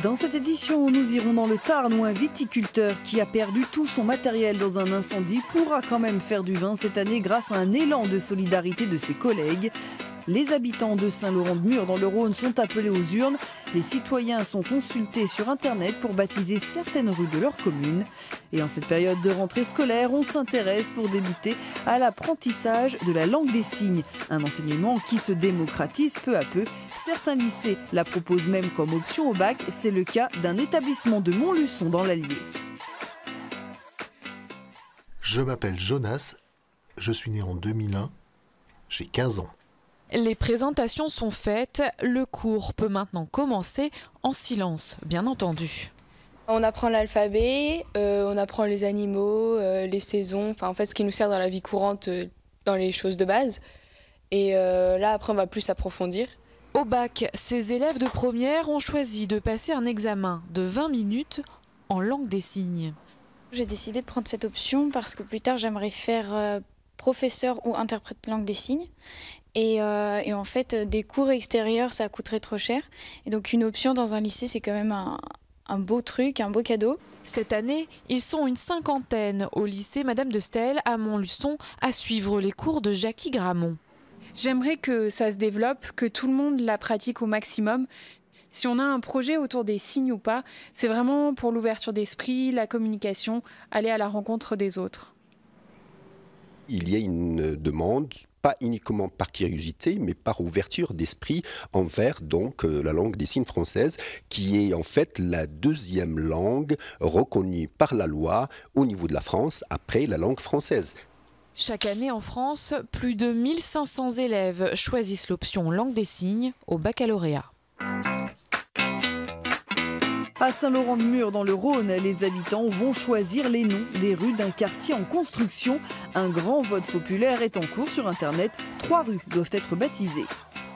Dans cette édition, nous irons dans le Tarn où un viticulteur qui a perdu tout son matériel dans un incendie pourra quand même faire du vin cette année grâce à un élan de solidarité de ses collègues. Les habitants de Saint-Laurent-de-Mur dans le Rhône sont appelés aux urnes. Les citoyens sont consultés sur Internet pour baptiser certaines rues de leur commune. Et en cette période de rentrée scolaire, on s'intéresse pour débuter à l'apprentissage de la langue des signes. Un enseignement qui se démocratise peu à peu. Certains lycées la proposent même comme option au bac. C'est le cas d'un établissement de Montluçon dans l'Allier. Je m'appelle Jonas, je suis né en 2001, j'ai 15 ans. Les présentations sont faites, le cours peut maintenant commencer en silence, bien entendu. On apprend l'alphabet, on apprend les animaux, les saisons, enfin en fait ce qui nous sert dans la vie courante, dans les choses de base. Et là après on va plus approfondir. Au bac, ces élèves de première ont choisi de passer un examen de 20 minutes en langue des signes. J'ai décidé de prendre cette option parce que plus tard j'aimerais faire professeur ou interprète langue des signes. Et en fait, des cours extérieurs, ça coûterait trop cher. Et donc une option dans un lycée, c'est quand même un beau truc, un beau cadeau. Cette année, ils sont une cinquantaine au lycée Madame de Staël à Montluçon à suivre les cours de Jackie Gramont. J'aimerais que ça se développe, que tout le monde la pratique au maximum. Si on a un projet autour des signes ou pas, c'est vraiment pour l'ouverture d'esprit, la communication, aller à la rencontre des autres. Il y a une demande, pas uniquement par curiosité, mais par ouverture d'esprit envers donc la langue des signes française, qui est en fait la deuxième langue reconnue par la loi au niveau de la France après la langue française. Chaque année en France, plus de 1500 élèves choisissent l'option langue des signes au baccalauréat. À Saint-Laurent-de-Mur, dans le Rhône, les habitants vont choisir les noms des rues d'un quartier en construction. Un grand vote populaire est en cours sur Internet. 3 rues doivent être baptisées.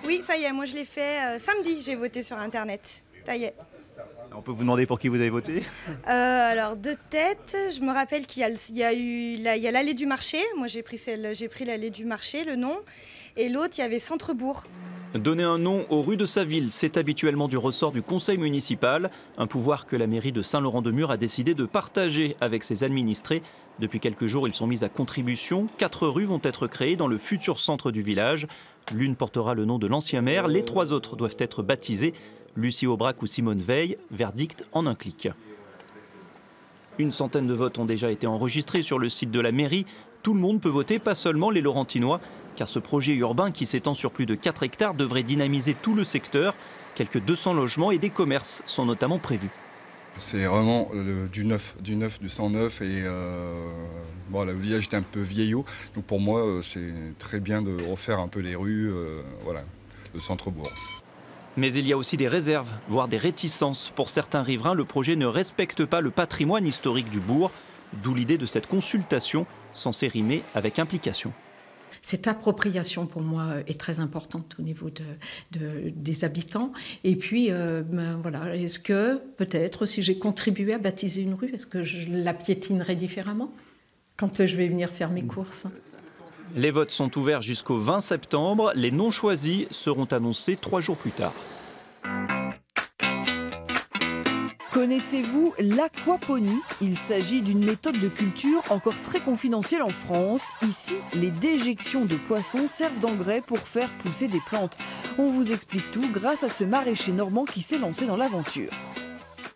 Oui, ça y est, moi je l'ai fait samedi, j'ai voté sur Internet. Ça y est. On peut vous demander pour qui vous avez voté ? Alors, de tête, je me rappelle qu'il y a l'allée du marché. Moi j'ai pris l'allée du marché, le nom. Et l'autre, il y avait Centrebourg. Donner un nom aux rues de sa ville, c'est habituellement du ressort du conseil municipal, un pouvoir que la mairie de Saint-Laurent-de-Mur a décidé de partager avec ses administrés. Depuis quelques jours, ils sont mis à contribution. 4 rues vont être créées dans le futur centre du village. L'une portera le nom de l'ancien maire, les 3 autres doivent être baptisées. Lucie Aubrac ou Simone Veil, verdict en un clic. Une centaine de votes ont déjà été enregistrés sur le site de la mairie. Tout le monde peut voter, pas seulement les Laurentinois. Car ce projet urbain qui s'étend sur plus de 4 hectares devrait dynamiser tout le secteur. Quelques 200 logements et des commerces sont notamment prévus. C'est vraiment du neuf, du 109 et bon, le village est un peu vieillot. Donc pour moi, c'est très bien de refaire un peu les rues, voilà, le centre-bourg. Mais il y a aussi des réserves, voire des réticences. Pour certains riverains, le projet ne respecte pas le patrimoine historique du bourg. D'où l'idée de cette consultation censée rimer avec implication. Cette appropriation, pour moi, est très importante au niveau des habitants. Et puis, voilà, est-ce que, peut-être, si j'ai contribué à baptiser une rue, est-ce que je la piétinerai différemment quand je vais venir faire mes courses ? Les votes sont ouverts jusqu'au 20 septembre. Les non choisis seront annoncés 3 jours plus tard. Connaissez-vous l'aquaponie ? Il s'agit d'une méthode de culture encore très confidentielle en France. Ici, les déjections de poissons servent d'engrais pour faire pousser des plantes. On vous explique tout grâce à ce maraîcher normand qui s'est lancé dans l'aventure.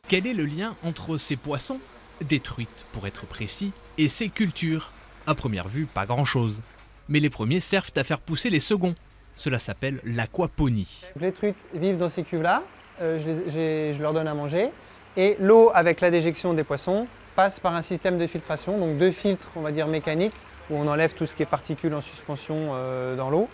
Quel est le lien entre ces poissons, des truites pour être précis, et ces cultures ? À première vue, pas grand-chose. Mais les premiers servent à faire pousser les seconds. Cela s'appelle l'aquaponie. Les truites vivent dans ces cuves-là, je leur donne à manger. Et l'eau, avec la déjection des poissons, passe par un système de filtration, donc 2 filtres, on va dire mécaniques, où on enlève tout ce qui est particules en suspension dans l'eau.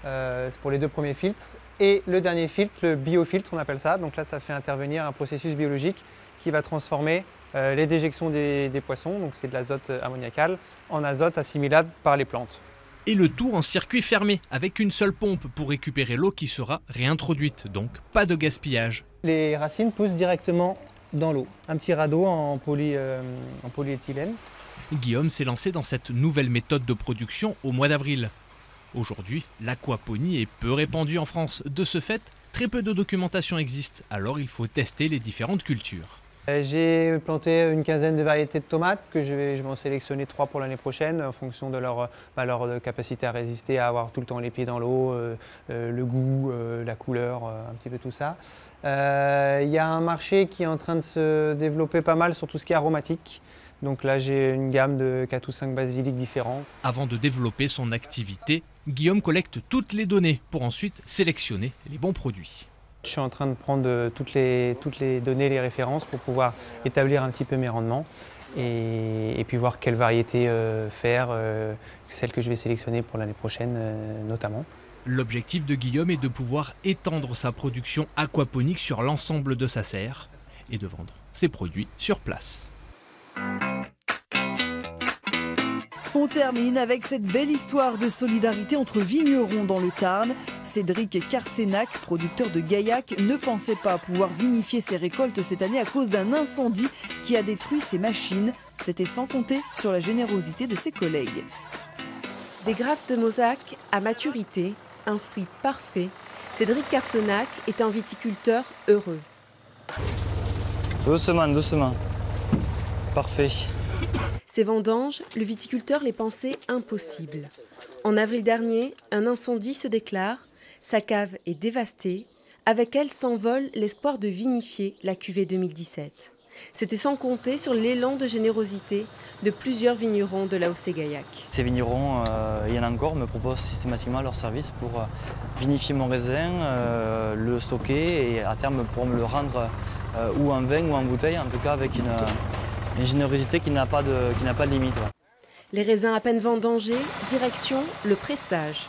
C'est pour les 2 premiers filtres. Et le dernier filtre, le biofiltre, on appelle ça. Donc là, ça fait intervenir un processus biologique qui va transformer les déjections des poissons, donc c'est de l'azote ammoniacal, en azote assimilable par les plantes. Et le tout en circuit fermé, avec une seule pompe pour récupérer l'eau qui sera réintroduite, donc pas de gaspillage. Les racines poussent directement dans l'eau, un petit radeau en polyéthylène. Guillaume s'est lancé dans cette nouvelle méthode de production au mois d'avril. Aujourd'hui, l'aquaponie est peu répandue en France. De ce fait, Très peu de documentation existe, alors il faut tester les différentes cultures. J'ai planté une quinzaine de variétés de tomates que je vais en sélectionner 3 pour l'année prochaine en fonction de leur capacité à résister, à avoir tout le temps les pieds dans l'eau, le goût, la couleur, un petit peu tout ça. Il y a un marché qui est en train de se développer pas mal sur tout ce qui est aromatique. Donc là j'ai une gamme de 4 ou 5 basiliques différents. Avant de développer son activité, Guillaume collecte toutes les données pour ensuite sélectionner les bons produits. Je suis en train de prendre toutes les données, les références pour pouvoir établir un petit peu mes rendements et puis voir quelle variété faire, celle que je vais sélectionner pour l'année prochaine notamment. L'objectif de Guillaume est de pouvoir étendre sa production aquaponique sur l'ensemble de sa serre et de vendre ses produits sur place. On termine avec cette belle histoire de solidarité entre vignerons dans le Tarn. Cédric Carsenac, producteur de Gaillac, ne pensait pas pouvoir vinifier ses récoltes cette année à cause d'un incendie qui a détruit ses machines. C'était sans compter sur la générosité de ses collègues. Des grappes de Mozac à maturité, un fruit parfait. Cédric Carsenac est un viticulteur heureux. Doucement, doucement. Parfait. Ces vendanges, le viticulteur les pensait impossibles. En avril dernier, un incendie se déclare, sa cave est dévastée, avec elle s'envole l'espoir de vinifier la cuvée 2017. C'était sans compter sur l'élan de générosité de plusieurs vignerons de l'AOC-Gaillac. Ces vignerons, il y en a encore, me proposent systématiquement leur service pour vinifier mon raisin, le stocker et à terme pour me le rendre ou en vin ou en bouteille, en tout cas avec une générosité qui n'a pas de limite. Ouais. Les raisins à peine vendangés, direction le pressage.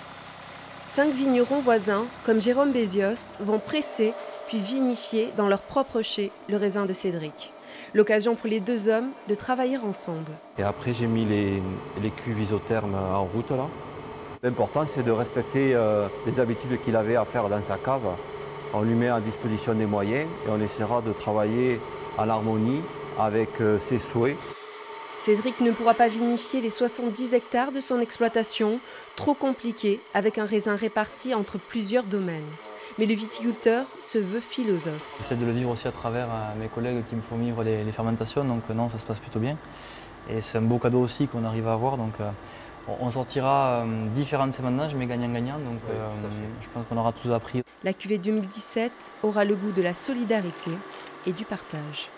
5 vignerons voisins, comme Jérôme Bézios, vont presser puis vinifier dans leur propre chai le raisin de Cédric. L'occasion pour les deux hommes de travailler ensemble. Et après, j'ai mis les cuves isothermes en route là. L'important, c'est de respecter les habitudes qu'il avait à faire dans sa cave. On lui met à disposition des moyens et on essaiera de travailler en harmonie avec ses souhaits. Cédric ne pourra pas vinifier les 70 hectares de son exploitation, trop compliqué avec un raisin réparti entre plusieurs domaines. Mais le viticulteur se veut philosophe. J'essaie de le vivre aussi à travers mes collègues qui me font vivre les fermentations, donc non, ça se passe plutôt bien. Et c'est un beau cadeau aussi qu'on arrive à avoir, donc on sortira différents de ces vendanges, mais gagnant-gagnant, donc je pense qu'on aura tous appris. La cuvée 2017 aura le goût de la solidarité et du partage.